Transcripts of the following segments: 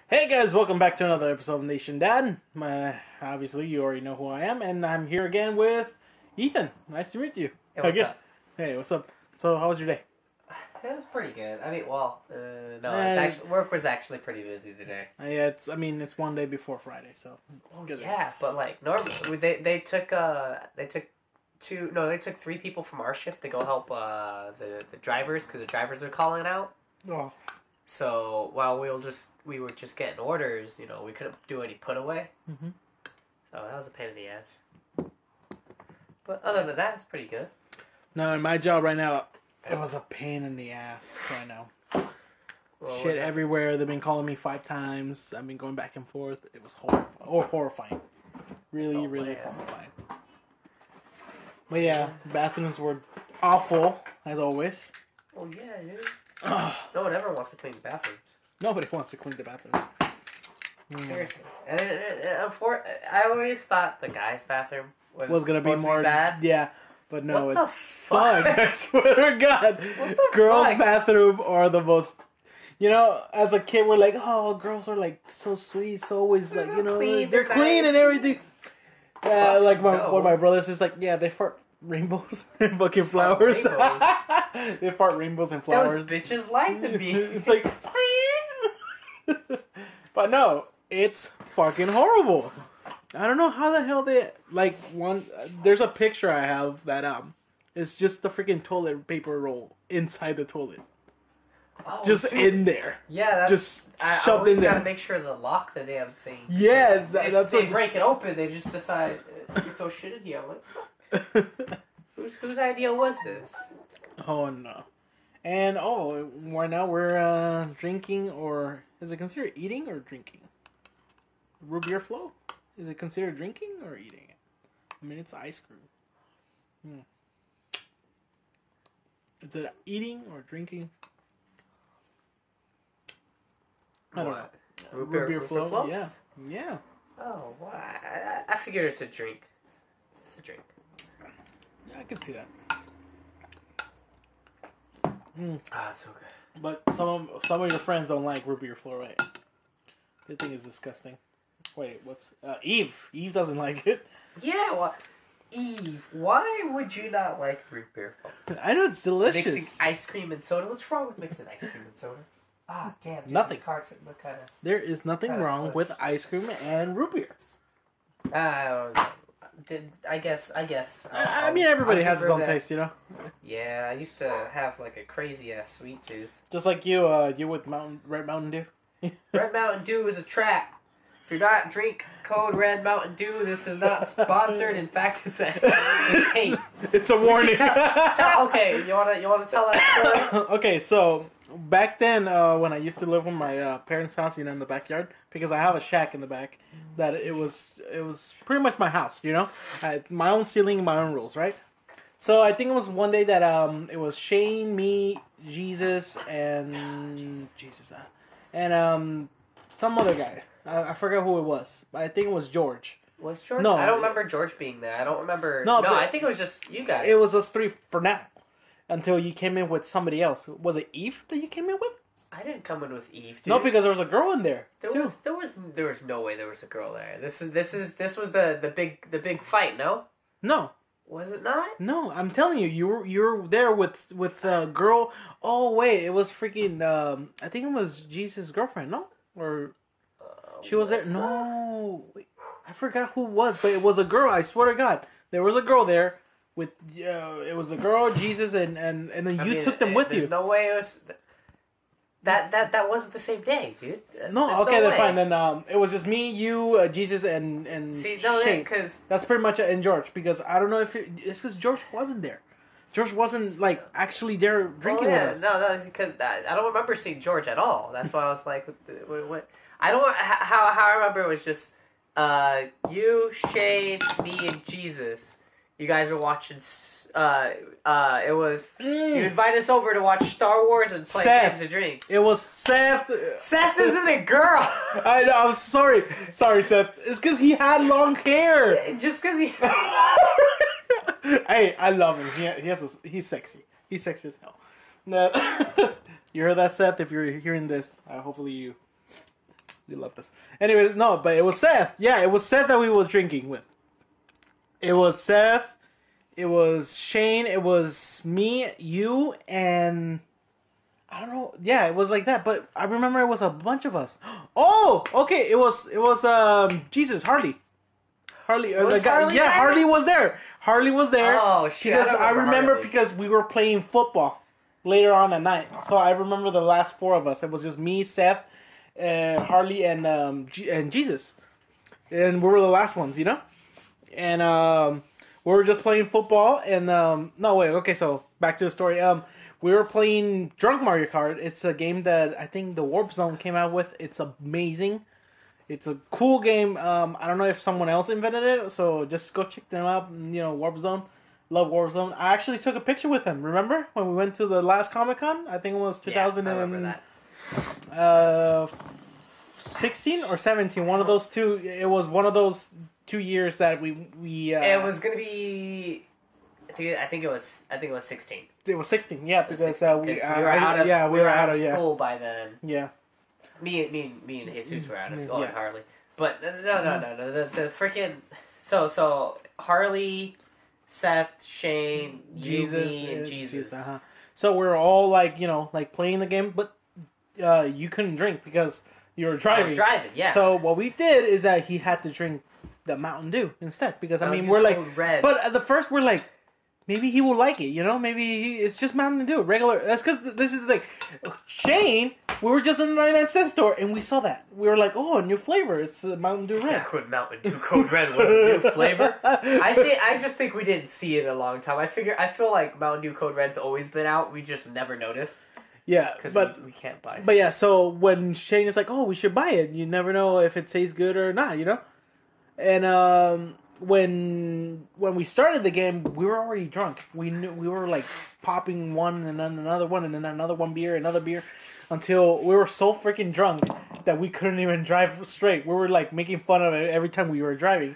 Hey guys, welcome back to another episode of NationDan. Obviously, you already know who I am, and I'm here again with Ethan. Nice to meet you. Hey, what's up? Hey, what's up? So, how was your day? It was pretty good. I mean, work was actually pretty busy today. Yeah, it's one day before Friday, so it's good. Yeah, but like normally they took three people from our shift to go help the drivers because the drivers are calling out. Oh. So while we were just getting orders, we couldn't do any put away. Mm-hmm. So that was a pain in the ass. But other than that, it's pretty good. No, in my job right now, it was a pain in the ass right now. Well, shit everywhere. They've been calling me 5 times. I've been going back and forth. It was horrifying. Really horrifying. But yeah, bathrooms were awful as always. Oh yeah, dude. No one ever wants to clean the bathrooms. Nobody wants to clean the bathrooms. Seriously. And I always thought the guy's bathroom was gonna be more bad. Yeah, but no, what the fuck? I swear to God. What the girls' fuck? bathroom are the most. As a kid, we're like, oh, girls are like so sweet, so always like they're clean and everything. Yeah, like one of my brothers is like, yeah, they fart rainbows and fucking flowers. They fart rainbows and flowers. Those bitches like to be. It's like, but no, it's fucking horrible. I don't know how the hell they there's a picture I have that it's just the freaking toilet paper roll inside the toilet. Oh, just dude. in there. Yeah, just I always gotta make sure to lock the damn thing. Yeah, if they break it open, they just decide you throw shit in here. I'm like, whose idea was this? Oh no. And right now we're drinking, or is it considered eating or drinking? Root beer flow? Is it considered drinking or eating it? I mean, it's ice cream. Is it eating or drinking? I don't know. Root beer flow? Floats? Yeah. Oh, well, I figured it's a drink. It's a drink. Yeah, I can see that. Ah, it's so good. But some of your friends don't like root beer flow, right? They think it's disgusting. Wait, what's Eve? Eve doesn't like it. Yeah, well, Eve, why would you not like root beer floats? I know it's delicious. Mixing ice cream and soda. What's wrong with mixing ice cream and soda? Ah, damn. Dude, nothing. These cards look kind of. There is nothing wrong with ice cream and root beer. I don't know. I guess. I mean, everybody has his own taste, Yeah, I used to have like a crazy ass sweet tooth. Just like you with Red Mountain Dew. Red Mountain Dew is a trap. Do not drink code Red Mountain Dew. This is not sponsored. In fact, it's hate. It's a warning. Okay, you wanna tell that story? Okay, so back then when I used to live in my parents' house, in the backyard, because I have a shack in the back, that it was pretty much my house, I had my own ceiling, my own rules, right? So I think it was one day that it was Shane, me, Jesus, and some other guy. I forgot who it was, but I think it was George. Was George? No, I don't remember George being there. I don't remember. No, I think it was just you guys. It was us 3 for now, until you came in with somebody else. Was it Eve that you came in with? I didn't come in with Eve, dude. No, because there was a girl in there. There was no way there was a girl there. This was the big fight. No. Was it not? No, I'm telling you, you were there with a girl. Oh wait, it was freaking. I think it was Jesus' girlfriend. No, or she was there. No, wait, I forgot who it was, but it was a girl. I swear to God, there was a girl there with. It was a girl, Jesus, and then you took them with you. There's no way it was. That wasn't the same day, dude. No, okay, then fine. Then it was just me, you, Jesus, and Shane. Because that's pretty much it, and George. Because I don't know if it's because George wasn't there. George wasn't actually there drinking with us. No, because I don't remember seeing George at all. That's why I was like, what? I don't how I remember it was just you, Shane, me, and Jesus. You guys were watching. It was you invite us over to watch Star Wars and play games and drink. It was Seth. Seth isn't a girl. I know. I'm sorry, Seth. It's because he had long hair. Just because he. Hey, I love him. He's sexy. He's sexy as hell. You heard that, Seth? If you're hearing this, hopefully you You love this. Anyways, no, but it was Seth. Yeah, it was Seth that we was drinking with. It was Seth. It was Shane. It was me, you, and I don't know. Yeah, it was like that. But I remember it was a bunch of us. Oh, okay. It was Jesus, Harley. Harley, the guy, Harley yeah, there? Harley was there. Harley was there. Oh shit! Because I remember Harley. because we were playing football later on at night. So I remember the last four of us. It was just me, Seth, Harley, and and Jesus, and we were the last ones, you know. And we were just playing football. And no wait, okay. So back to the story. We were playing Drunk Mario Kart. It's a game that I think the Warp Zone came out with. It's amazing. It's a cool game. I don't know if someone else invented it, so just go check them out. You know, Warp Zone. Love Warp Zone. I actually took a picture with him. Remember when we went to the last Comic Con? I think it was 2016 or 17. One of those two. It was one of those 2 years that we. It was gonna be. I think it was 16. It was 16. Yeah, because 16, we we were out of school by then. Yeah. Me and Jesus were out of school, Yeah. and Harley. But no. The freaking so Harley, Seth, Shane, me, and Jesus. So we were all like, you know, like playing the game, but you couldn't drink because you were driving. I was driving, yeah. So what we did is that he had to drink the Mountain Dew instead because I mean we're like, red. but at the first we're like, maybe he will like it, you know? Maybe it's just Mountain Dew, regular. That's because this is the thing. Shane, we were just in the 99-cent store and we saw that. We were like, oh, a new flavor. It's Mountain Dew Red. Back when Mountain Dew Code Red was a new flavor. I just think we didn't see it in a long time. I feel like Mountain Dew Code Red's always been out. We just never noticed. Yeah, Because we can't buy it. But yeah, so when Shane is like, oh, we should buy it. You never know if it tastes good or not, you know? And when we started the game, we were already drunk. We were like popping one and then another one and then another another beer, until we were so freaking drunk that we couldn't even drive straight. We were like making fun of it every time we were driving.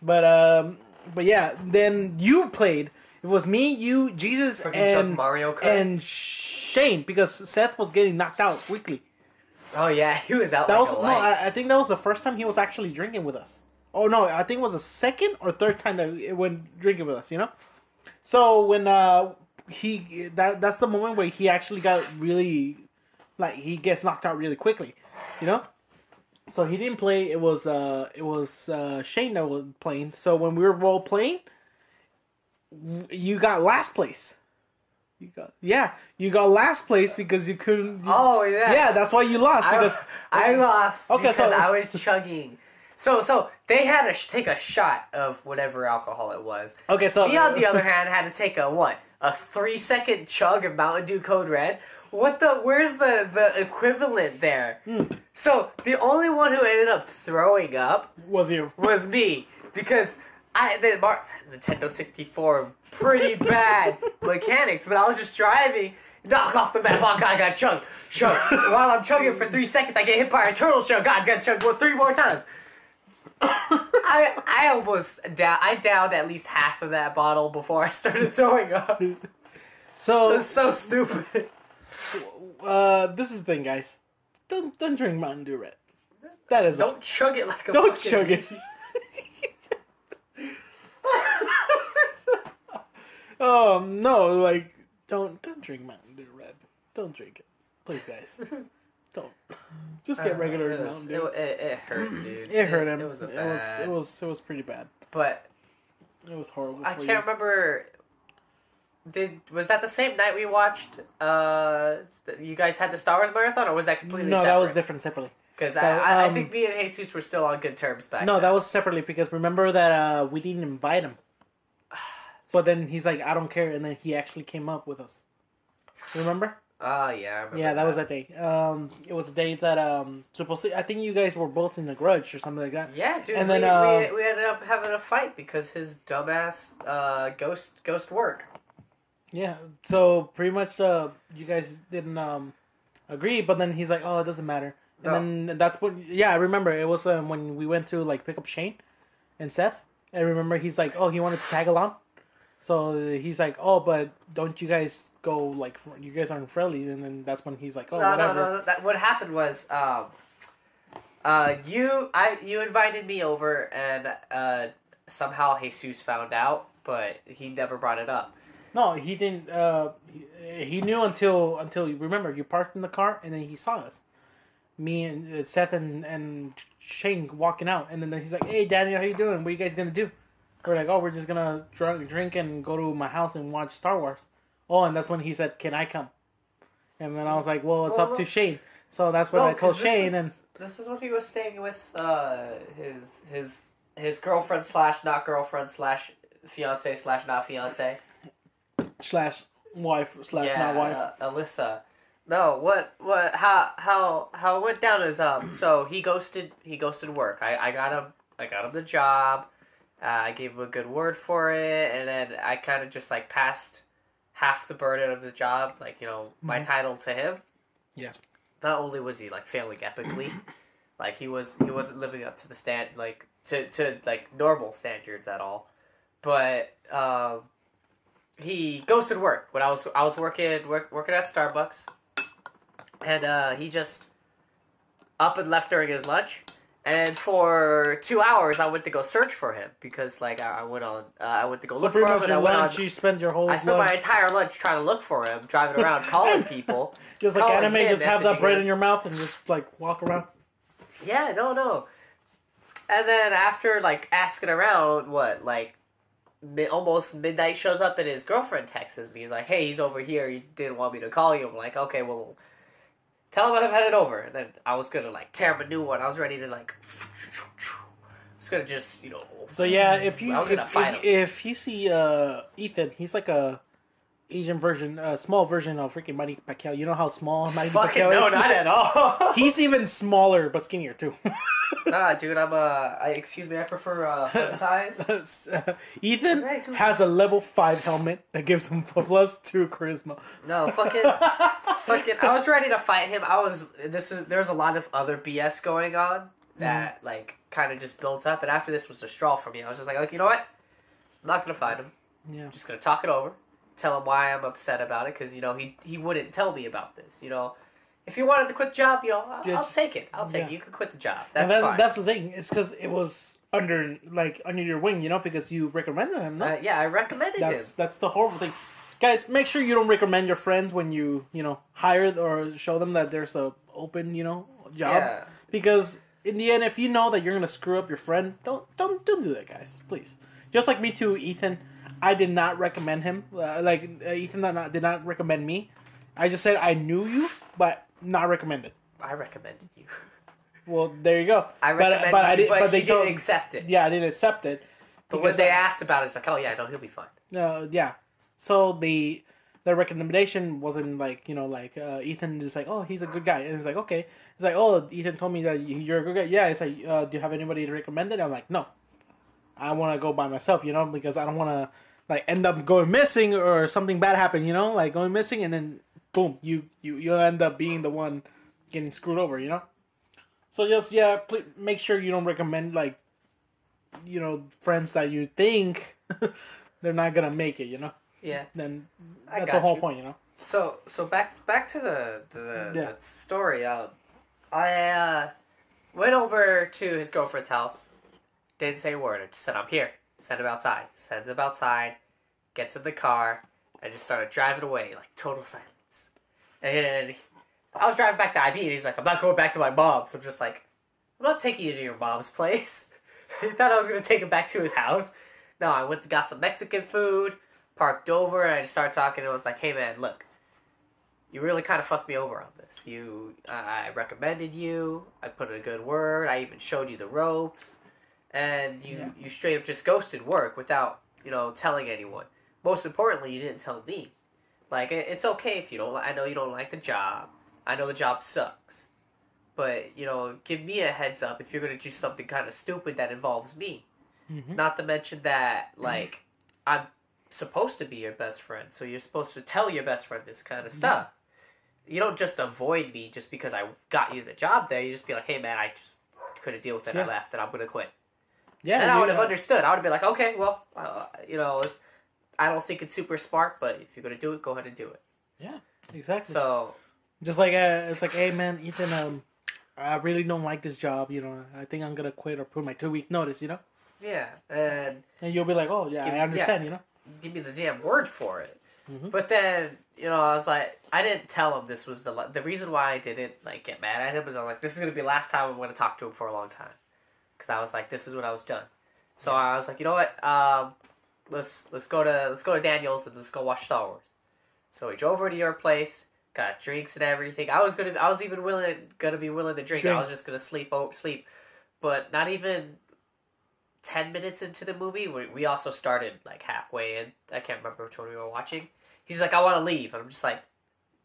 But yeah, then you played. It was me, you, Jesus, and Mario Kart. and Shane because Seth was getting knocked out quickly. Oh yeah, he was out. That like was a no. light. I think that was the first time he was actually drinking with us. Oh no, I think it was the second or third time that he went drinking with us. You know, so when that's the moment where he actually got really, like he gets knocked out really quickly. You know, so he didn't play. It was Shane that was playing. So when we were role playing, you got last place. You got last place because you couldn't. Oh yeah. Yeah, that's why you lost because I lost. Okay, because so I was chugging. So they had to take a shot of whatever alcohol it was. Okay, so me on the other hand had to take a 3-second chug of Mountain Dew Code Red. Where's the equivalent there? So the only one who ended up throwing up was you. Was me because the Nintendo 64 pretty bad mechanics, but I was just driving. Knock off the map. Oh God, I got chug. While I'm chugging for 3 seconds, I get hit by a turtle shell. God, I got chug 3 more times. I almost I downed at least half of that bottle before I started throwing up. So It's so stupid. This is the thing, guys. Don't drink Mountain Dew Red. That is Don't chug it like a don't fucking chug it. No, like don't drink Mountain Dew Red. Don't drink it, please, guys. Don't. Just get regular Mountain Dew. It hurt, dude. It hurt him. It was it was pretty bad. But it was horrible. I can't remember. Was that the same night we watched? You guys had the Star Wars marathon, or was that completely separate? No, that was different separately. Because I think me and Jesus were still on good terms back then. That was separately because remember that we didn't invite him. But then he's like, I don't care, and then he actually came up with us. Remember? Oh yeah, I remember. Yeah, that was that day. It was a day that supposedly I think you guys were both in a grudge or something like that. Yeah, dude. And we then ended up having a fight because his dumbass ghost work. Yeah, so pretty much you guys didn't agree, but then he's like, oh, it doesn't matter. And then that's what. Yeah, I remember it was when we went to like pick up Shane and Seth. I remember he's like, oh, he wanted to tag along. So he's like, oh, but don't you guys go, like, you guys aren't friendly. And then that's when he's like, oh, whatever. No. What happened was, You invited me over, and somehow Jesus found out, but he never brought it up. No, he didn't. He knew until remember you parked in the car and then he saw us, me and Seth and Shane walking out, and then he's like, "Hey, Daniel, how you doing? What are you guys gonna do?" We're like, "Oh, we're just gonna drink and go to my house and watch Star Wars." Oh, and that's when he said, "Can I come?" And then I was like, "Well, it's up to Shane." So that's what I told Shane, and this is when he was staying with his girlfriend / not girlfriend / fiance / not fiance / wife / not wife. Alyssa. No, how it went down is so he ghosted work. I got him the job. I gave him a good word for it, and then I kind of just like passed half the burden of the job, like, you know, my title to him. Yeah. Not only was he like failing epically, like he wasn't living up to the to like normal standards at all, but he ghosted work when I was working at Starbucks, and he just up and left during his lunch. And for 2 hours, I went to go search for him because, like, I went to go look for him. And you spend your whole. I spent my entire lunch trying to look for him, driving around, calling people. Just like anime, just have that bread in your mouth and just like walk around. Yeah, no. And then after like asking around, almost midnight shows up, and his girlfriend texts me. He's like, "Hey, he's over here. He didn't want me to call you." I'm like, "Okay, well." Tell him I'm headed over. And then I was going to, like, tear him a new one. I was ready to, like... I was going to just, you know... So, yeah, if you see Ethan, he's like a Asian version, small version of freaking Manny Pacquiao. You know how small Manny Pacquiao is? No, not at all. He's even smaller, but skinnier, too. Nah, dude, excuse me, I prefer fun size. Ethan has a level 5 helmet that gives him +2 charisma. No, fucking, I was ready to fight him. There's a lot of other BS going on that, like, kind of just built up, and after this was a straw for me. I was just like, you know what? I'm not gonna fight him. Yeah. I'm just gonna talk it over. Tell him why I'm upset about it, because, you know, he wouldn't tell me about this, you know. If you wanted to quit the job, you know, I'll take it. I'll take it. You can quit the job. That's fine. That's the thing. It's because it was under your wing, you know, because you recommended him, no? Yeah, I recommended him. That's the horrible thing. Guys, make sure you don't recommend your friends when you hire or show them that there's a open, job. Yeah. Because in the end, if you know that you're gonna screw up your friend, don't do that, guys. Please. Just like me too, Ethan. I did not recommend him. Ethan did not recommend me. I just said I knew you, but not recommended. I recommended you. Well, there you go. I recommended you, but they didn't accept it. Yeah, I didn't accept it. But when they asked about it, it's like, oh yeah, no, he'll be fine. Yeah. So the recommendation wasn't Ethan just like, oh, he's a good guy. And it's like, okay. It's like, oh, Ethan told me that you're a good guy. Yeah, it's like, do you have anybody to recommend it? I'm like, no. I want to go by myself, because I don't want to end up going missing or something bad happen, going missing, and then boom, you end up being the one getting screwed over, So just please make sure you don't recommend friends that you think they're not gonna make it, Yeah. Then that's the whole point, So back to the story. I went over to his girlfriend's house. Didn't say a word. I just said, I'm here. Send him outside. Sends him outside. Gets in the car. I just started driving away. Like, total silence. And I was driving back to IB, and he's like, I'm not going back to my mom's. I'm just like, I'm not taking you to your mom's place. He thought I was going to take him back to his house. No, I went and got some Mexican food, parked over, and I just started talking, and I was like, hey, man, look. You really kind of fucked me over on this. I recommended you. I put in a good word. I even showed you the ropes. And you straight up just ghosted work without, telling anyone. Most importantly, you didn't tell me. Like, it's okay if you don't... I know you don't like the job. I know the job sucks. But, give me a heads up if you're going to do something kind of stupid that involves me. Mm-hmm. Not to mention that, I'm supposed to be your best friend. So you're supposed to tell your best friend this kind of stuff. You don't just avoid me just because I got you the job there. You just be like, hey, man, I just couldn't deal with it. I left, and I'm going to quit. Yeah, and I would have understood. I would have been like, okay, well, I don't think it's super smart, but if you're gonna do it, go ahead and do it. Yeah, exactly. So, just like it's like, hey man, Ethan, I really don't like this job. I think I'm gonna quit or put my 2 week notice. Yeah, and And you'll be like, oh yeah, I understand. give me the damn word for it. Mm-hmm. But then, I was like, I didn't tell him this was the reason why I didn't like get mad at him was I'm like, this is gonna be the last time I'm gonna talk to him for a long time, because I was like, this is when I was done. So I was like, you know what, let's go to Daniel's and let's go watch Star Wars. So we drove over to your place, got drinks and everything. I was even gonna be willing to drink. I was just gonna sleep, but not even 10 minutes into the movie, we also started like halfway in. I can't remember which one we were watching. He's like, I want to leave. And I'm just like,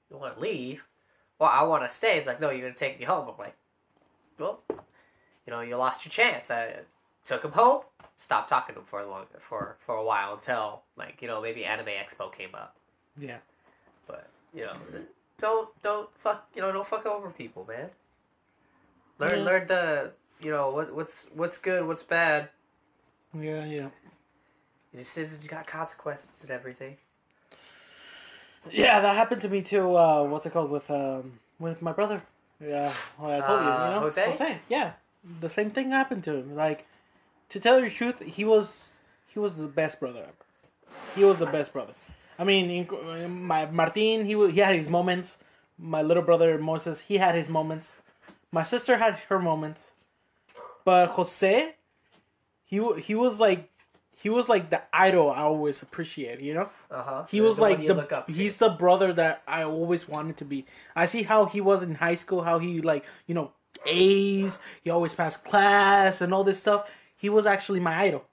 you want to leave? Well, I want to stay. He's like, no, you're going to take me home. I'm like, well, you lost your chance. I took him home, stopped talking to him for a while until, like, maybe Anime Expo came up. Yeah. But, don't fuck over people, man. Learn the, what's good, what's bad. Yeah. Your decisions got consequences and everything. Yeah, that happened to me too. What's it called with my brother? Yeah, I told you, Jose. Yeah, the same thing happened to him. Like, to tell you the truth, he was the best brother ever. He was the best brother. I mean, my Martin, he had his moments. My little brother Moses, he had his moments. My sister had her moments, but Jose, he was like the idol I always appreciate, He was like he's the brother that I always wanted to be. I see how he was in high school, how he A's, he always passed class and all this stuff. He was actually my idol.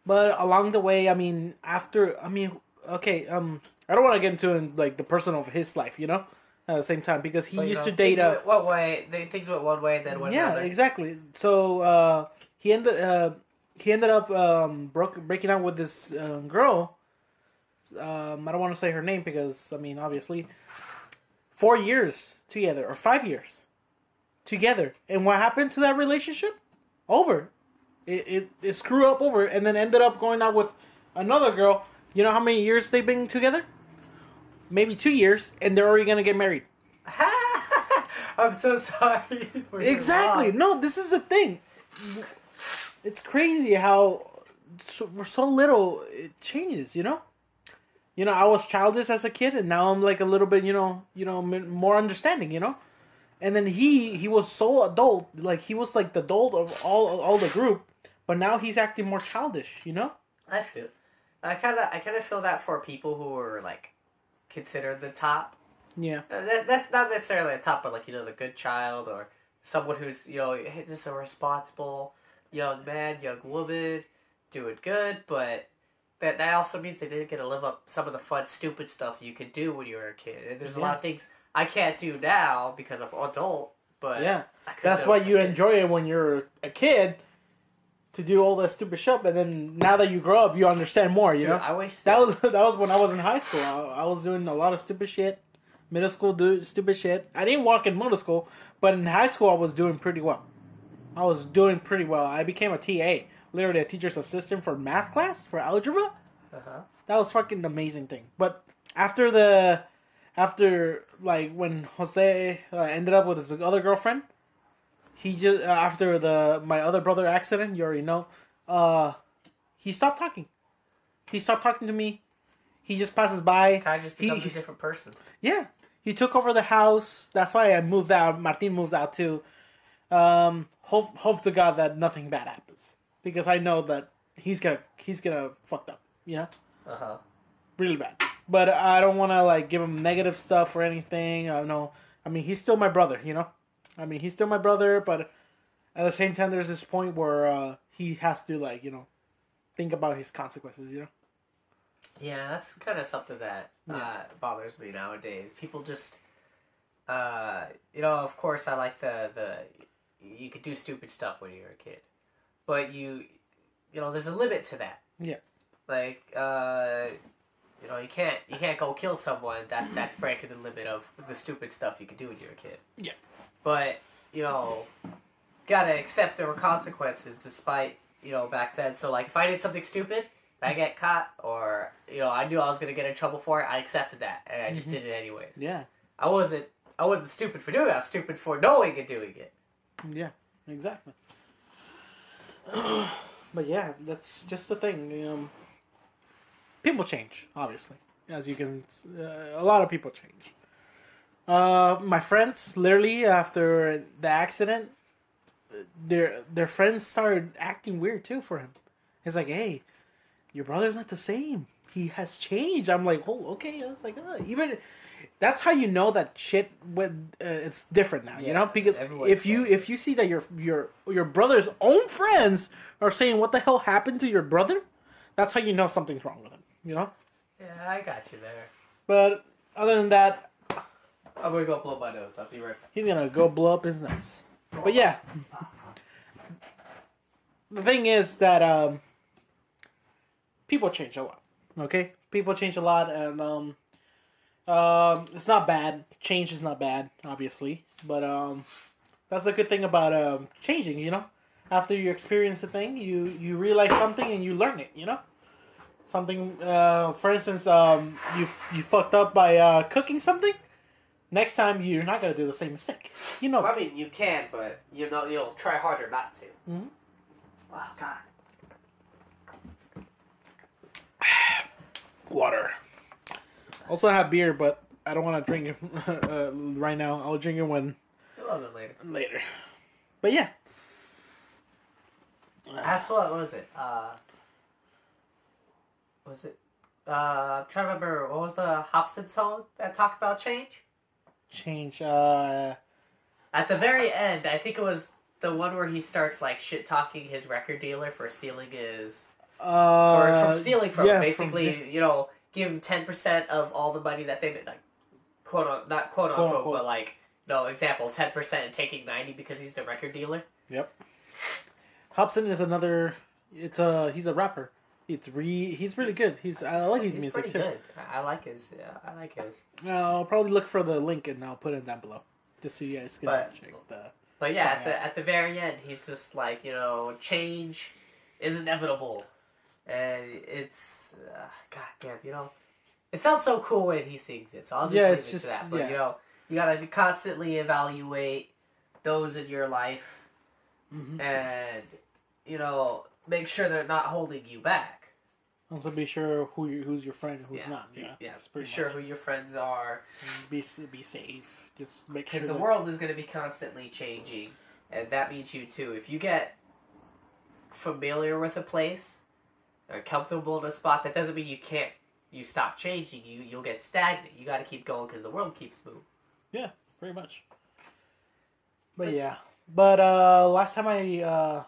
But along the way, okay, I don't want to get into like the personal of his life, at the same time, because he used to date things went one way, then went another. Yeah, exactly. So he ended up breaking up with this girl. I don't want to say her name because, obviously, 4 years together, or 5 years together. And what happened to that relationship? Over. It screwed up over, and then ended up going out with another girl. You know how many years they've been together? Maybe 2 years, and they're already going to get married. I'm so sorry. For exactly. No, this is the thing. It's crazy how for so little it changes, I was childish as a kid, and now I'm like a little bit, more understanding, And then he was so adult, like he was like the adult of all the group, but now he's acting more childish, I kind of feel that for people who are like considered the top. Yeah. That's not necessarily a top, but like the good child, or someone who's just a responsible young man, young woman, doing good, but that also means they didn't get to live up some of the fun, stupid stuff you could do when you were a kid. And there's a lot of things I can't do now because I'm adult, but yeah, that's why you enjoy it when you're a kid, to do all that stupid shit. But then now that you grow up, you understand more. You know, I wish that was when I was in high school. I was doing a lot of stupid shit. Middle school, do stupid shit. I didn't walk in middle school, but in high school, I was doing pretty well. I became a TA, literally a teacher's assistant for math class, for algebra. That was fucking amazing thing. But after when Jose ended up with his other girlfriend, he just after my other brother accident, you already know, he stopped talking. He stopped talking to me. He just passes by. Kind of just becomes a different person. Yeah, he took over the house. That's why I moved out. Martin moved out too. Hope to God that nothing bad happens, because I know that he's gonna fucked up. You know. Really bad. But I don't want to give him negative stuff or anything. He's still my brother. You know. He's still my brother, but at the same time, there's this point where he has to think about his consequences. You know. Yeah, that's kind of something that bothers me nowadays. People just, of course I like the you could do stupid stuff when you're a kid, but there's a limit to that. Yeah. Like, you can't go kill someone. That's breaking the limit of the stupid stuff you could do when you're a kid. Yeah. But, gotta accept there were consequences despite, back then. So, like, if I did something stupid, I get caught, or, I knew I was going to get in trouble for it, I accepted that, and I just did it anyways. Yeah. I wasn't I wasn't stupid for doing it. I was stupid for knowing and doing it. Yeah, exactly. But yeah, that's just the thing. People change, obviously. As you can, a lot of people change. My friends, literally after the accident, their friends started acting weird too for him. It's like, hey, your brother's not the same. He has changed. I'm like, oh, okay. I was like, even that's how you know that shit when it's different now. You know, because if you see that your brother's own friends are saying what the hell happened to your brother, that's how you know something's wrong with him. You know. Yeah, I got you there. But other than that, I'm gonna go blow my nose. I'll be right back. he's gonna go blow up his nose. But yeah, the thing is that people change a lot. Okay, people change a lot, and it's not bad. Change is not bad, obviously, but that's the good thing about changing. You know, after you experience a thing, you realize something and you learn it. You know, something. For instance, you fucked up by cooking something. Next time, you're not gonna do the same mistake. You know. Well, I mean, you can, but you know you'll try harder not to. Mm-hmm. Oh God. Water. Also have beer, but I don't want to drink it right now. I'll drink it when You'll love it later. later. But yeah. That's what was it? I'm trying to remember. What was the Hobson song that talked about change? Change. At the very end, I think it was the one where he starts like shit talking his record dealer for stealing his. From stealing from him. Basically, you know, give him 10% of all the money that they like, not quote unquote, but like no example 10% and taking 90 because he's the record dealer. Yep. Hobson is another. He's a rapper. He's really good. I like his music pretty too. Good. I like his. I like his. I'll probably look for the link and I'll put it down below, just so you guys can check the. But yeah, at the very end, he's just like, you know, change is inevitable, and it's god damn, you know, it sounds so cool when he sings it. So I'll just leave it to that. But you know, you gotta constantly evaluate those in your life, and you know, make sure they're not holding you back. Also, be sure who's your friend, who's not. Yeah. Be sure who your friends are. Be safe. Just make sure. Because the world is going to be constantly changing, and that means you too. If you get familiar with a place, or comfortable in a spot, that doesn't mean you stop changing. You'll get stagnant. You got to keep going because the world keeps moving. Yeah, pretty much. But yeah, last time I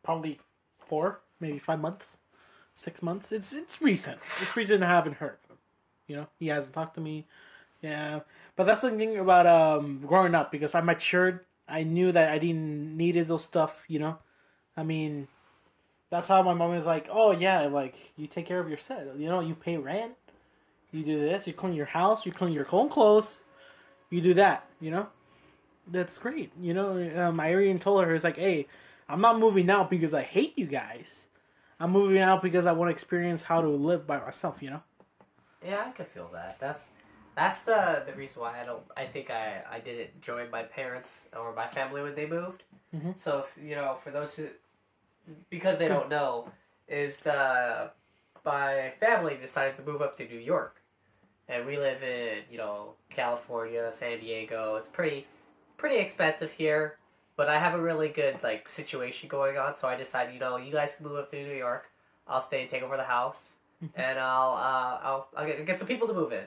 probably 4, maybe 5 months, 6 months. It's recent. It's recent I haven't heard of him. You know, he hasn't talked to me. Yeah, but that's the thing about growing up, because I matured. I knew that I didn't needed those stuff. You know, I mean, that's how my mom was like, oh yeah, like you take care of yourself. You know, you pay rent. You do this. You clean your house. You clean your own clothes. You do that. You know, that's great. You know, I even told her, it's like, hey, I'm not moving out because I hate you guys. I'm moving out because I want to experience how to live by myself, you know? Yeah, I can feel that. That's the reason why I think I didn't join my parents or my family when they moved. Mm-hmm. So, if, you know, for those who, because they don't know, my family decided to move up to New York. And we live in, you know, California, San Diego. It's pretty expensive here. But I have a really good, like, situation going on, so I decided, you know, you guys can move up to New York. I'll stay and take over the house, and I'll get some people to move in.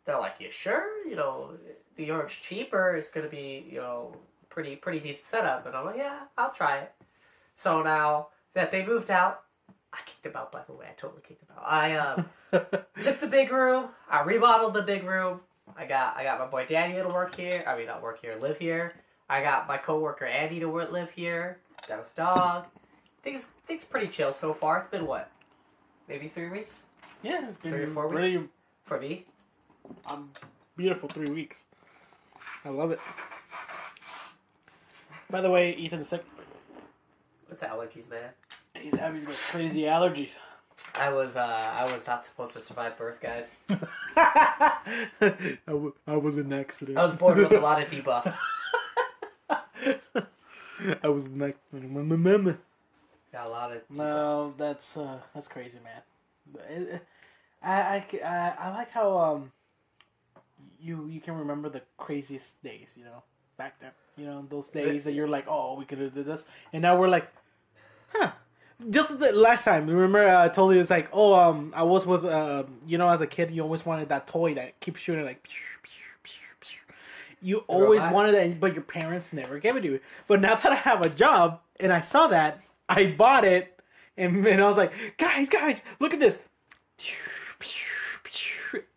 They're like, you sure? You know, New York's cheaper. It's gonna be, you know, pretty decent setup. And I'm like, yeah, I'll try it. So now that they moved out, I kicked them out. By the way, I totally kicked them out. I took the big room. I remodeled the big room. I got my boy Danny to work here. I mean, not work here, live here. I got my coworker Andy to live here. Got his dog. Things pretty chill so far. It's been what? Maybe 3 weeks? Yeah, it's been 3 or 4 weeks. Really, for me? Beautiful 3 weeks. I love it. By the way, Ethan's sick. What's allergies, man? He's having those crazy allergies. I was not supposed to survive birth, guys. I was an accident. I was born with a lot of debuffs. I was an accident. Got a lot of debuffs. No, that's crazy, man. I like how you can remember the craziest days, you know, back then. You know, those days that you're like, oh, we could have did this, and now we're like, huh. Just the last time, remember I told you it's like, oh, I was with, you know, as a kid, you always wanted that toy that keeps shooting like, you always wanted it, but your parents never gave it to you. But now that I have a job and I saw that, I bought it, and I was like, guys, look at this.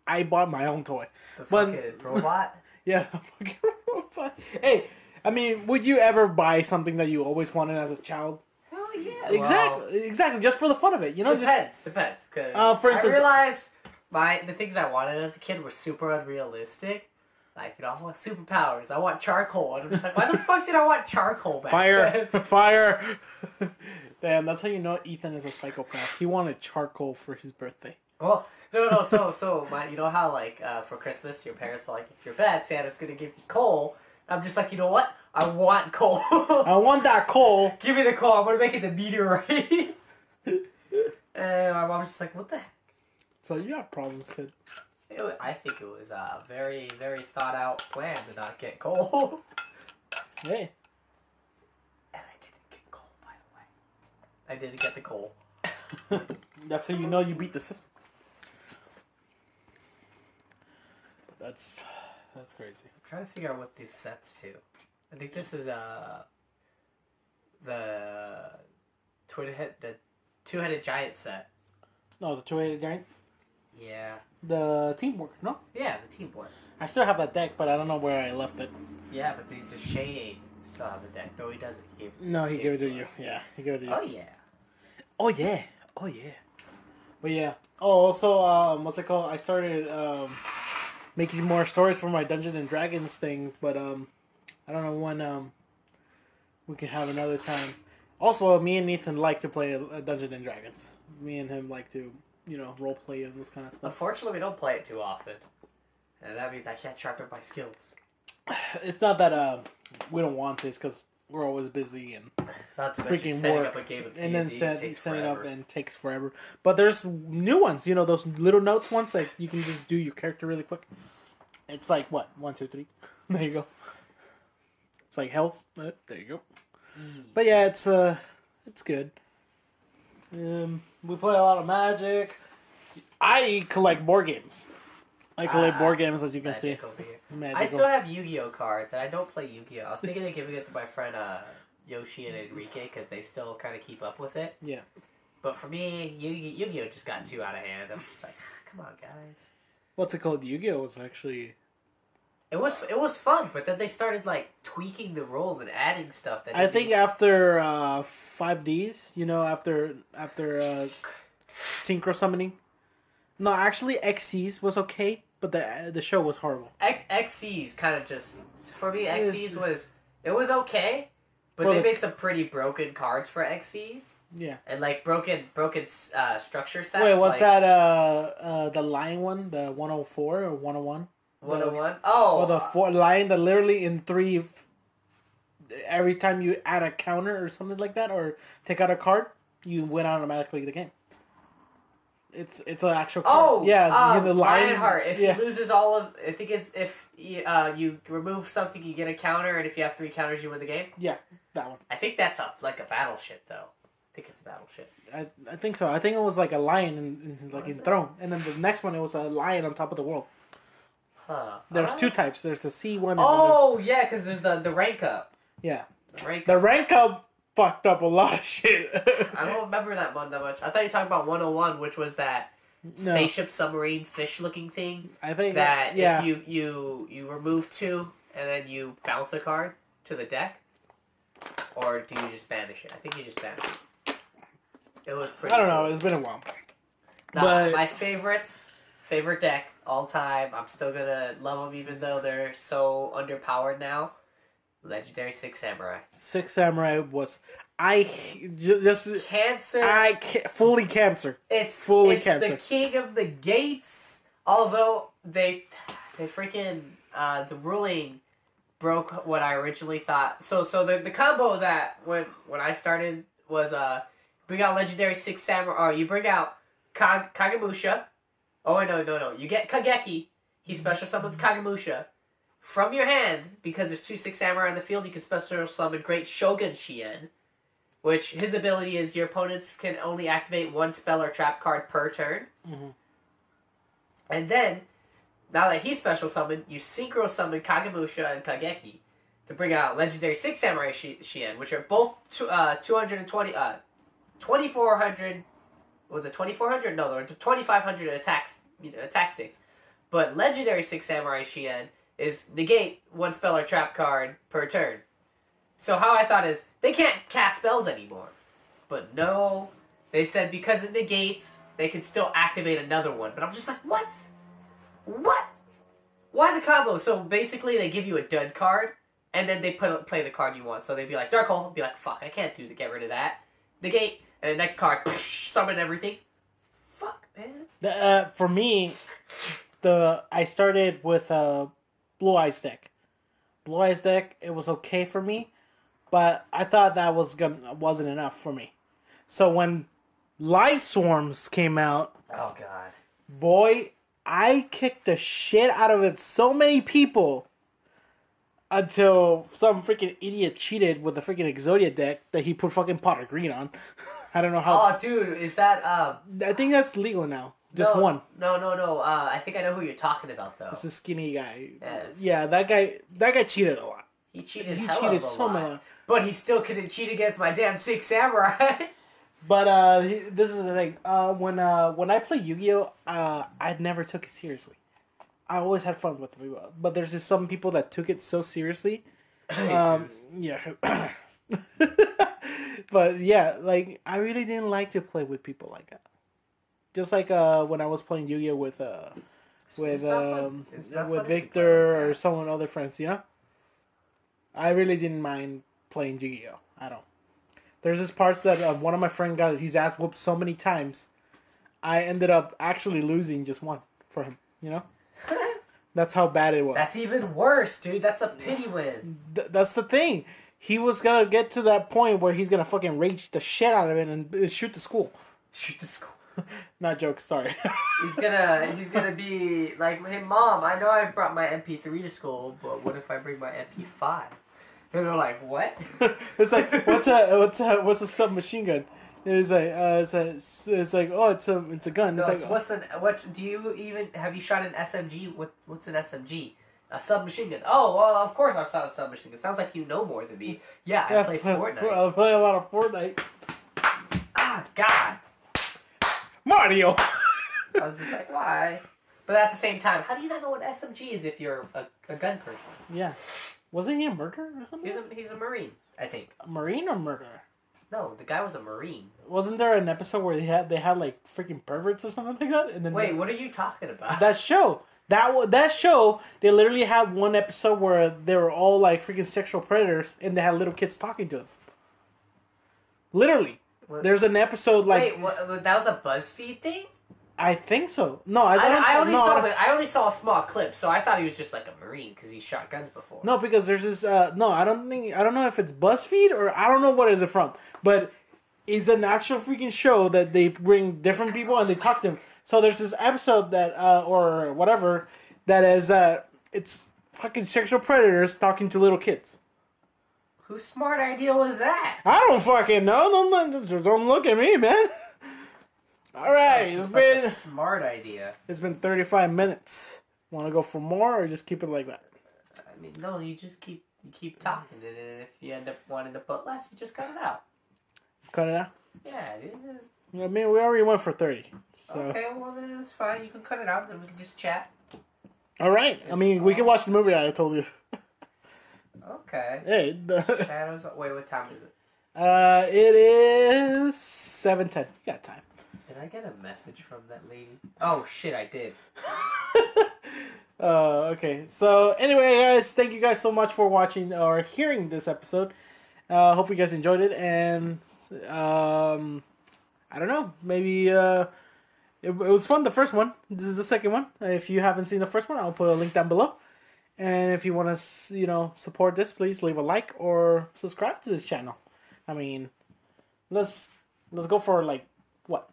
I bought my own toy. The fucking robot? Yeah, the fucking robot. Hey, I mean, would you ever buy something that you always wanted as a child? Hell yeah. Exactly, just for the fun of it, you know. Depends. Cause for instance, I realized the things I wanted as a kid were super unrealistic. Like, you know, I want superpowers. I want charcoal. And I'm just like, why the fuck did I want charcoal back then? Fire. Damn, that's how you know Ethan is a psychopath. He wanted charcoal for his birthday. Well, no. So you know how like for Christmas your parents are like, if you're bad, Santa's gonna give you coal. I'm just like, you know what? I want coal. I want that coal. Give me the coal. I'm gonna make it the meteorite. And my mom's just like, what the heck? So you got problems, kid. I think it was a very, very thought out plan to not get coal. Hey. And I didn't get coal, by the way. I didn't get the coal. That's how you know you beat the system. But that's crazy. I'm trying to figure out what this sets to. I think this is the two-headed giant set. No, the two-headed giant. Yeah. The teamwork, no? Yeah, the teamwork. I still have that deck, but I don't know where I left it. Yeah, but the Shane still have the deck. No, he doesn't. He gave it to you. Yeah, he gave it to you. Oh yeah. Oh yeah. Oh yeah. But yeah. Oh, also, what's it called? I started making more stories for my Dungeons and Dragons thing, but I don't know when we can have another time. Also, me and Ethan like to play Dungeons and Dragons. Me and him like to, you know, role play and this kind of stuff. Unfortunately, we don't play it too often, and that means I can't sharpen my skills. It's not that we don't want to. It's because we're always busy and not to freaking setting work, up a game of D&D and then set it up and takes forever. But there's new ones. You know, those little notes ones that you can just do your character really quick. It's like what 1, 2, 3. There you go. It's like health. There you go. But yeah, it's good. We play a lot of Magic. I collect board games. I collect board games, as you can see. Magical. I still have Yu-Gi-Oh cards, and I don't play Yu-Gi-Oh. I was thinking of giving it to my friend Yoshi and Enrique, because they still kind of keep up with it. Yeah. But for me, Yu-Gi-Oh just got too out of hand. I'm just like, come on, guys. What's it called? Yu-Gi-Oh was actually... It was fun, but then they started like tweaking the rules and adding stuff that I think after 5Ds, you know, after synchro summoning. No, actually XCs was okay, but the show was horrible. XCs kind of just for me. XCs was okay, but they made some pretty broken cards for XCs. Yeah. And like broken structure sets. Wait, was that the lion one, the 104 or 101? 101? Oh! Or the lion that literally in 3... Every time you add a counter or something like that, or take out a card, you win automatically the game. It's an actual card. Oh! Yeah, the lion... Lionheart. If he loses all of... I think it's... If you remove something, you get a counter, and if you have 3 counters, you win the game? Yeah, that one. I think that's like a battleship, though. I think it's a battleship. I think so. I think it was like a lion in throne. And then the next one, it was a lion on top of the world. Huh. There's 2 types. There's the C1 and yeah, because there's the rank up. Yeah. The rank up fucked up a lot of shit. I don't remember that one that much. I thought you were talking about 101, which was that spaceship submarine fish looking thing. I think that if you remove 2 and then you bounce a card to the deck, or do you just banish it? I think you just banish it. It was pretty. I don't know. It's been a while. But my favorite deck all time. I'm still gonna love them even though they're so underpowered now. Legendary 6 Samurai. 6 Samurai was Cancer. Fully Cancer. It's Cancer. The king of the gates Although they freaking the ruling broke what I originally thought. So the combo that when I started was bring out legendary 6 samurai, or you bring out Kagemusha. Oh wait, no. You get Kageki. He special summons Kagemusha. From your hand, because there's 2 6 samurai in the field, you can special summon Great Shogun Shien, which his ability is your opponents can only activate 1 spell or trap card per turn. Mm-hmm. And then, now that he's special summoned, you synchro summon Kagemusha and Kageki to bring out legendary 6 samurai Shien, which are both 2400. Was it 2400? No, they're 2500 attack sticks. But legendary 6 samurai Shien is negate 1 spell or trap card per turn. So how I thought is, they can't cast spells anymore. But no, they said because it negates, they can still activate another one. But I'm just like, what? What? Why the combo? So basically they give you a dud card, and then they play the card you want. So they'd be like, Dark Hole, be like, fuck, I can't get rid of that. Negate, and the next card, summon everything. Fuck, man. For me, I started with Blue Eyes deck. Blue Eyes deck, it was okay for me, but I thought that wasn't enough for me. So when Light Swarms came out, oh god, boy, I kicked the shit out of it. So many people until some freaking idiot cheated with the freaking Exodia deck that he put fucking pot of green on. I don't know how. Oh, dude, is that I think that's legal now. Just one. No. I think I know who you're talking about though. It's a skinny guy. Yes. Yeah, that guy cheated a lot. He cheated. He hell cheated of a so lot. much. But he still couldn't cheat against my damn 6 samurai. But this is the thing. When I play Yu-Gi-Oh, I never took it seriously. I always had fun with it, but there's just some people that took it so seriously. Yeah. But yeah, like I really didn't like to play with people like that. Just like when I was playing Yu-Gi-Oh with Victor or some other friends, you know. I really didn't mind playing Yu-Gi-Oh at all. There's this parts that one of my friends got his ass whooped so many times. I ended up actually losing just one for him, you know? That's how bad it was. That's even worse, dude. That's a pity win. That's the thing. He was gonna get to that point where he's gonna fucking rage the shit out of it and shoot the school. Shoot the school. Not joke, sorry. He's gonna be like, hey mom, I know I brought my MP3 to school, but what if I bring my MP5? And they're like, what? It's like, what's a submachine gun? It's like oh, it's a gun. No, it's like what do you even have you shot an SMG? What's an SMG? A submachine gun. Oh well, of course I saw a submachine gun. Sounds like you know more than me. Yeah, I play Fortnite. I play a lot of Fortnite. Ah, God. Mario. I was just like, why? But at the same time, how do you not know what SMG is if you're a gun person? Yeah. Wasn't he a murderer or something? He's a Marine, I think. A Marine or murderer? No, the guy was a Marine. Wasn't there an episode where they had like freaking perverts or something like that? And then wait, what are you talking about? That show. That show, they literally had one episode where they were all like freaking sexual predators and they had little kids talking to them. Literally. What? There's an episode like... Wait, what, that was a BuzzFeed thing? I think so. No, I only saw a small clip, so I thought he was just like a Marine because he shot guns before. No, because there's this. No, I don't know if it's BuzzFeed or I don't know what is it from, but it's an actual freaking show that they bring different people and they talk to them. So there's this episode that or whatever that is it's fucking sexual predators talking to little kids. Whose smart idea was that? I don't fucking know. Don't look at me, man. All right, it's been a smart idea. It's been 35 minutes. Want to go for more or just keep it like that? I mean, no, you just keep talking, and if you end up wanting to put less, you just cut it out. Cut it out? Yeah, dude. I mean, we already went for 30. So. Okay, well then it's fine. You can cut it out, then we can just chat. All right. I mean, we can watch the movie I told you. Okay. Hey. Shadows. Wait, what time is it? It is 7:10. You got time. Did I get a message from that lady? Oh shit, I did. Okay. So anyway, guys, thank you guys so much for watching or hearing this episode. Hope you guys enjoyed it, and I don't know, maybe it was fun. The first one. This is the second one. If you haven't seen the first one, I'll put a link down below. And if you want to, support this, please leave a like or subscribe to this channel. I mean, let's go for like what,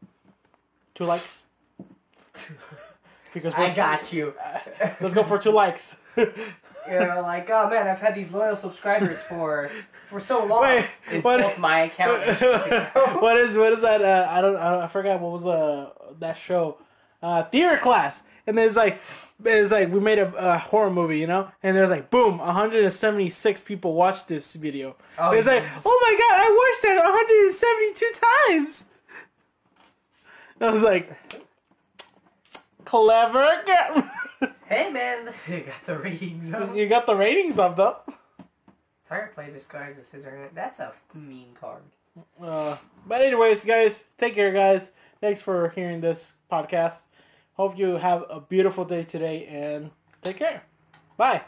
2 likes. Because I got you. Let's go for 2 likes. You're like, oh man, I've had these loyal subscribers for so long. Wait, it's both my account and Shane's account. What is that? I forgot what was that show, theater class. And there's like we made a horror movie, and there's like boom, 176 people watched this video. Oh, it's like, oh my god, I watched that 172 times. I was like, clever girl. Hey man, you got the ratings up. You got the ratings up though. Tire play discards the scissor. That's a mean card. But anyways, guys, take care, guys. Thanks for hearing this podcast. Hope you have a beautiful day today, and take care. Bye.